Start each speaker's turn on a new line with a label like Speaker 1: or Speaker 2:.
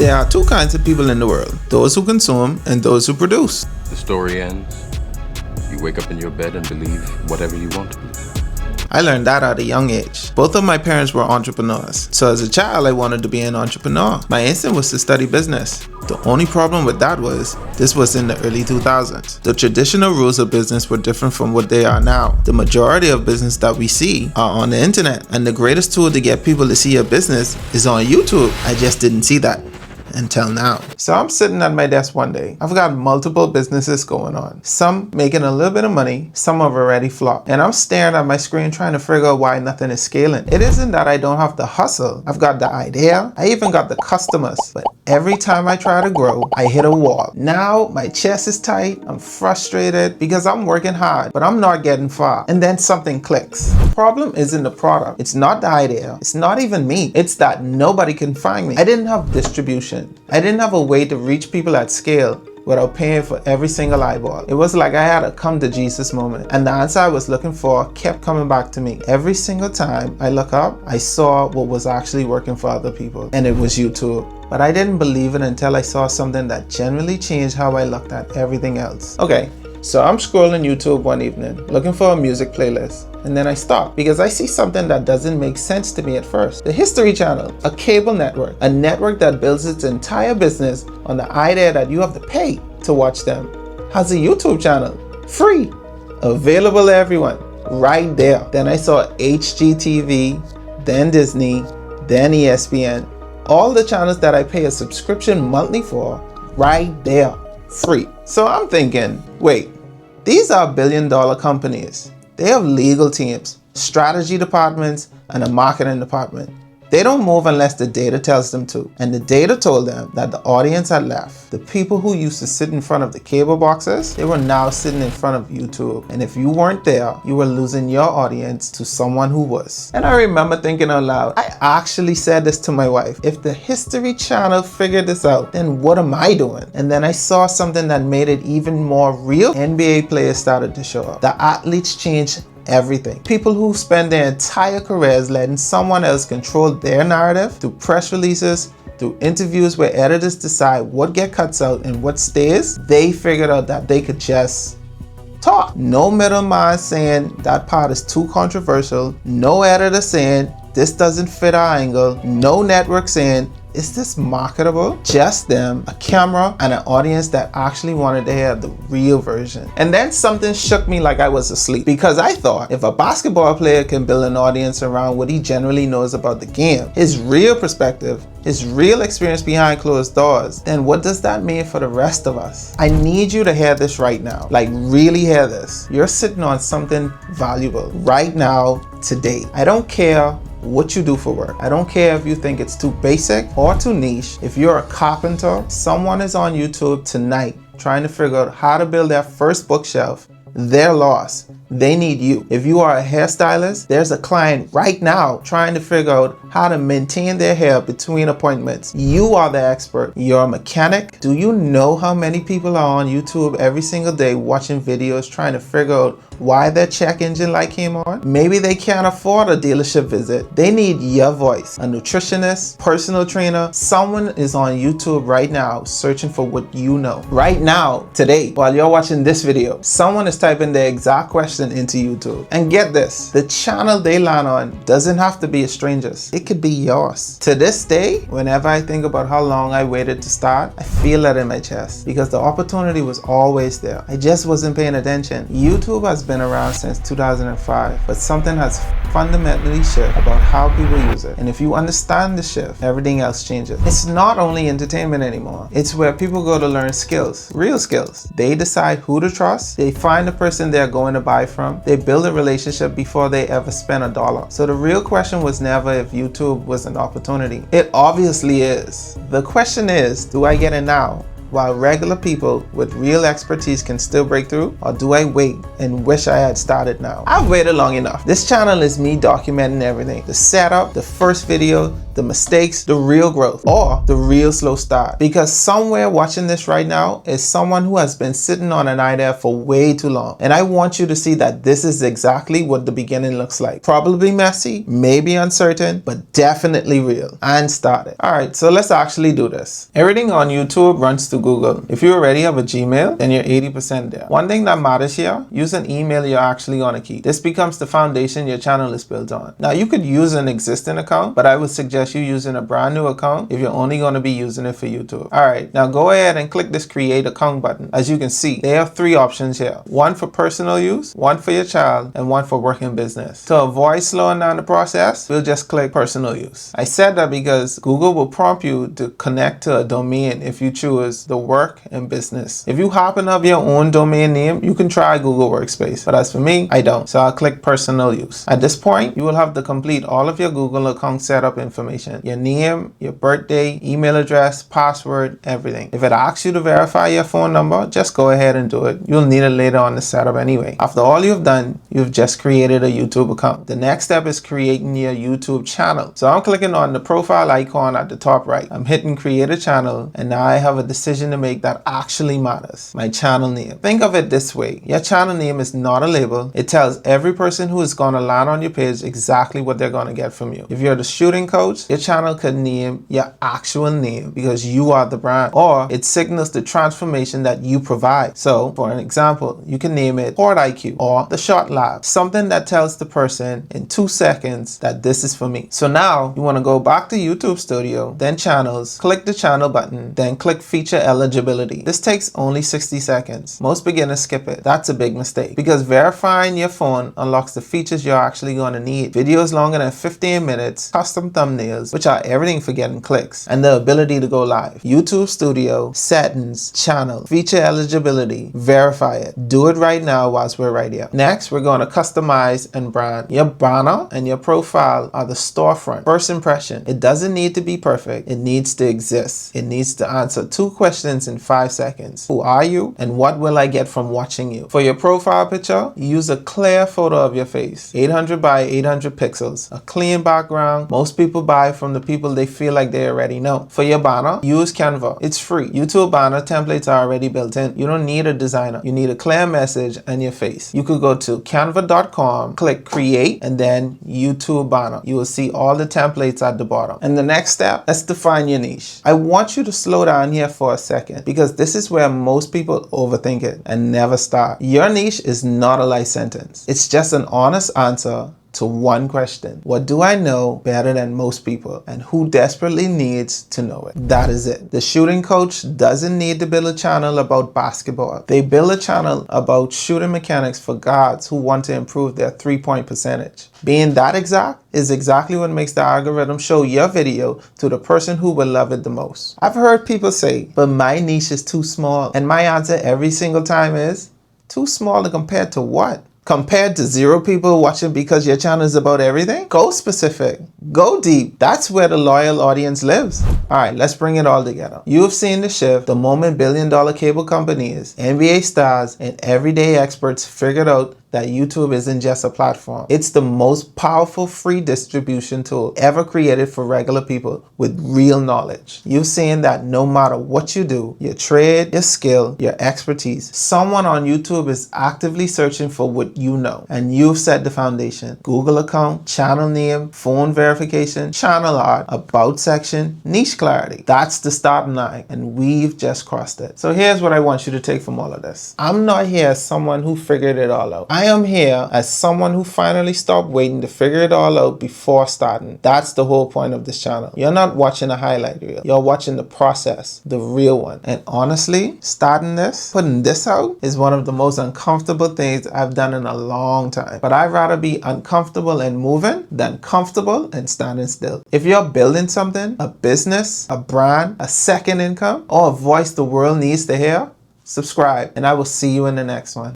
Speaker 1: There are two kinds of people in the world, those who consume and those who produce.
Speaker 2: The story ends. You wake up in your bed and believe whatever you want to believe.
Speaker 1: I learned that at a young age. Both of my parents were entrepreneurs, so as a child I wanted to be an entrepreneur. My instinct was to study business. The only problem with that was, this was in the early 2000s. The traditional rules of business were different from what they are now. The majority of business that we see are on the internet, and the greatest tool to get people to see your business is on YouTube. I just didn't see that until now. So I'm sitting at my desk one day. I've got multiple businesses going on. Some making a little bit of money, some have already flopped. And I'm staring at my screen trying to figure out why nothing is scaling. It isn't that I don't have the hustle. I've got the idea. I even got the customers. But every time I try to grow, I hit a wall. Now my chest is tight. I'm frustrated because I'm working hard, but I'm not getting far. And then something clicks. The problem isn't the product. It's not the idea. It's not even me. It's that nobody can find me. I didn't have distribution. I didn't have a way to reach people at scale without paying for every single eyeball. It was like I had a come to Jesus moment, and the answer I was looking for kept coming back to me. Every single time I look up, I saw what was actually working for other people, and it was YouTube. But I didn't believe it until I saw something that genuinely changed how I looked at everything else. Okay, so I'm scrolling YouTube one evening, looking for a music playlist. And then I stop because I see something that doesn't make sense to me at first. The History Channel, a cable network, a network that builds its entire business on the idea that you have to pay to watch them, has a YouTube channel, free, available to everyone, right there. Then I saw HGTV, then Disney, then ESPN, all the channels that I pay a subscription monthly for, right there, free. So I'm thinking, wait, these are billion-dollar companies. They have legal teams, strategy departments, and a marketing department. They don't move unless the data tells them to. And the data told them that the audience had left. The people who used to sit in front of the cable boxes, they were now sitting in front of YouTube. And if you weren't there, you were losing your audience to someone who was. And I remember thinking out loud, I actually said this to my wife. If the History Channel figured this out, then what am I doing? And then I saw something that made it even more real. NBA players started to show up. The athletes changed everything. People who spend their entire careers letting someone else control their narrative through press releases, through interviews where editors decide what get cuts out and what stays, they figured out that they could just talk. No middleman saying that part is too controversial, no editor saying this doesn't fit our angle, no network saying is this marketable? Just them, a camera, and an audience that actually wanted to hear the real version. And then something shook me like I was asleep, because I thought if a basketball player can build an audience around what he generally knows about the game, his real perspective, his real experience behind closed doors, then what does that mean for the rest of us? I need you to hear this right now. Like, really hear this. You're sitting on something valuable right now, today. I don't care what you do for work. I don't care if you think it's too basic or too niche. If you're a carpenter, someone is on YouTube tonight trying to figure out how to build their first bookshelf. They're lost. They need you. If you are a hairstylist, there's a client right now trying to figure out how to maintain their hair between appointments. You are the expert. You're a mechanic. Do you know how many people are on YouTube every single day watching videos trying to figure out why their check engine light came on? Maybe they can't afford a dealership visit. They need your voice. A nutritionist, personal trainer, someone is on YouTube right now searching for what you know. Right now, today, while you're watching this video, someone is typing the exact question into YouTube. And get this, the channel they land on doesn't have to be a stranger's. It could be yours. To this day, whenever I think about how long I waited to start, I feel that in my chest because the opportunity was always there. I just wasn't paying attention. YouTube has been around since 2005, but something has fundamentally shifted about how people use it. And if you understand the shift, everything else changes. It's not only entertainment anymore. It's where people go to learn skills, real skills. They decide who to trust. They find the person they're going to buy from. They build a relationship before they ever spend a dollar. So the real question was never if YouTube was an opportunity. It obviously is. The question is, do I get it now, while regular people with real expertise can still break through? Or do I wait and wish I had started now? I've waited long enough. This channel is me documenting everything. The setup, the first video, the mistakes, the real growth, or the real slow start. Because somewhere watching this right now is someone who has been sitting on an idea for way too long. And I want you to see that this is exactly what the beginning looks like. Probably messy, maybe uncertain, but definitely real and started. Alright, so let's actually do this. Everything on YouTube runs through Google. If you already have a Gmail, then you're 80% there. One thing that matters here, use an email you're actually gonna keep. This becomes the foundation your channel is built on. Now you could use an existing account, but I would suggest you using a brand new account if you're only gonna be using it for YouTube. Alright, now go ahead and click this create account button. As you can see, there are 3 options here. One for personal use, one for your child, and one for working business. To avoid slowing down the process, we'll just click personal use. I said that because Google will prompt you to connect to a domain if you choose the work and business. If you happen to have your own domain name, you can try Google Workspace. But as for me, I don't. So I'll click personal use. At this point, you will have to complete all of your Google account setup information. Your name, your birthday, email address, password, everything. If it asks you to verify your phone number, just go ahead and do it. You'll need it later on the setup anyway. After all you've done, you've just created a YouTube account. The next step is creating your YouTube channel. So I'm clicking on the profile icon at the top right. I'm hitting create a channel, and now I have a decision to make that actually matters. My channel name. Think of it this way. Your channel name is not a label. It tells every person who is going to land on your page exactly what they're going to get from you. If you're the shooting coach, your channel could name your actual name because you are the brand, or it signals the transformation that you provide. So for an example, you can name it Port IQ or the Shot Lab, something that tells the person in 2 seconds that this is for me. So now you want to go back to YouTube Studio, then channels, click the channel button, then click feature eligibility. This takes only 60 seconds. Most beginners skip it. That's a big mistake because verifying your phone unlocks the features you're actually going to need. Videos longer than 15 minutes, custom thumbnails, which are everything for getting clicks, and the ability to go live. YouTube Studio, settings, channel, feature eligibility, verify it. Do it right now whilst we're right here. Next, we're going to customize and brand. Your banner and your profile are the storefront. First impression. It doesn't need to be perfect. It needs to exist. It needs to answer 2 questions in 5 seconds. Who are you and what will I get from watching you? For your profile picture, use a clear photo of your face. 800 by 800 pixels. A clean background. Most people buy from the people they feel like they already know. For your banner, use Canva. It's free. YouTube banner templates are already built in. You don't need a designer. You need a clear message and your face. You could go to canva.com, click create, and then YouTube banner. You will see all the templates at the bottom. And the next step, let's define your niche. I want you to slow down here for a second because this is where most people overthink it and never start. Your niche is not a life sentence. It's just an honest answer to one question. What do I know better than most people, and who desperately needs to know it? That is it. The shooting coach doesn't need to build a channel about basketball. They build a channel about shooting mechanics for guards who want to improve their 3-point percentage. Being that exact is exactly what makes the algorithm show your video to the person who will love it the most. I've heard people say, but my niche is too small. And my answer every single time is, too small to compare to what? Compared to 0 people watching because your channel is about everything? Go specific. Go deep. That's where the loyal audience lives. Alright, let's bring it all together. You've seen the shift the moment billion-dollar cable companies, NBA stars, and everyday experts figured out that YouTube isn't just a platform. It's the most powerful free distribution tool ever created for regular people with real knowledge. You've seen that no matter what you do, your trade, your skill, your expertise, someone on YouTube is actively searching for what you know. And you've set the foundation. Google account, channel name, phone verification, channel art, about section, niche clarity. That's the starting line, and we've just crossed it. So here's what I want you to take from all of this. I'm not here as someone who figured it all out. I am here as someone who finally stopped waiting to figure it all out before starting. That's the whole point of this channel. You're not watching a highlight reel. You're watching the process, the real one. And honestly, starting this, putting this out, is one of the most uncomfortable things I've done in a long time. But I'd rather be uncomfortable and moving than comfortable and standing still. If you're building something, a business, a brand, a second income, or a voice the world needs to hear, subscribe, and I will see you in the next one.